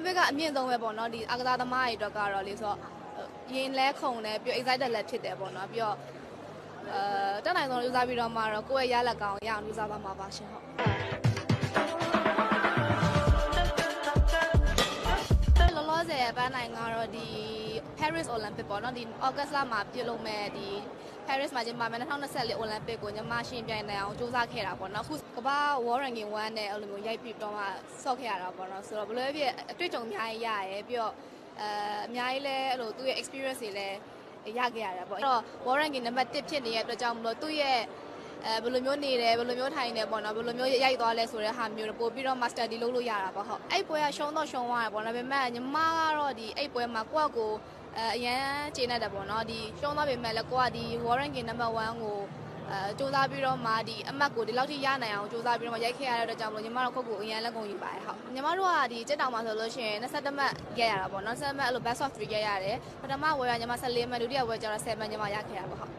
Olympic ကအမြင့်ဆုံးပဲပေါ့နော်ဒီအကစားသမားတွေအတွက်ကတော့လေဆိုတော့ရင်လဲခုန်တယ်ပြီးတော့ excited လည်းဖြစ်တယ်ပေါ့နော်ပြီးတော့တက်နိုင်ဆုံးကြိုးစားပြီးတော့မှတော့ကိုယ့်ရဲ့ရလက်ကောင်ရအောင်ကြိုးစားပါမှာပါရှင်ဟုတ်လောလောဆယ်ပန်းနိုင်ကတော့ဒီ Paris Olympic ပေါ့နော်ဒီ August လမှာပြုလုပ်မဲ့ဒီ Paris မှာကျင်းပမယ်2024 Olympic ကိုညီမရှင်ပြိုင်နိုင်အောင်စူးစမ်းခဲ့တာပေါ့နော်အခုကမ္ဘာ World Ranking 1နဲ့အဲ့လိုမျိုးရိုက်ပြီးတော့မှဆော့ခဲ့ရတာပေါ့နော်ဆိုတော့ဘယ်လိုဖြစ်အတွေ့အကြုံအများကြီးရရဲပြီးတော့အများကြီးလဲအဲ့လိုသူ့ရဲ့ experience တွေလည်းရခဲ့ရတာပေါ့အဲ့တော့ World Ranking နံပါတ်1ဖြစ်နေတဲ့အတွက်ကြောင့်မလို့သူ့ရဲ့ဘယ်လိုမျိုးနေတယ်ဘယ်လိုမျိုးထိုင်နေပေါ့နော်ဘယ်လိုမျိုးရိုက်သွားလဲဆိုတဲ့ဟာမျိုးပို့ပြီးတော့ master ဒီလုပ်လို့ရတာပေါ့ဟုတ်အဲ့ပွဲကရှုံးတော့ရှုံးသွားတယ်ပေါ့နော်ဒါပေမဲ့ညီမကတော့ဒီအဲ့ပွဲမှာကိုယ့်ကိုအရန်ကျေနပ်တယ်ပေါ့နော်ဒီရှုံးသွားပေမဲ့လည်းကိုကဒီ World Ranking နံပါတ်1ကိုစူးစမ်းပြီးတော့မှဒီအမှတ်ကိုဒီလောက်ထိရနိုင်အောင်စူးစမ်းပြီးတော့မှရိုက်ခဲ့ရတဲ့အတွက်ကြောင့်မလို့ညီမတို့ခုတ်ကိုအရန်လက်ကုန်ယူပါတယ်ဟုတ်ညီမတို့ကဒီစစ်တောင်မှာဆိုလို့ရှိရင်22မှတ်ရရတာပေါ့နော်22မှတ်အဲ့လို best of 3ရရတယ်ပထမဝယ်ရညီမ14မှတ်ဒုတိယဝယ်ကျတော့7မှတ်ညီမရခဲ့ရပါဟုတ်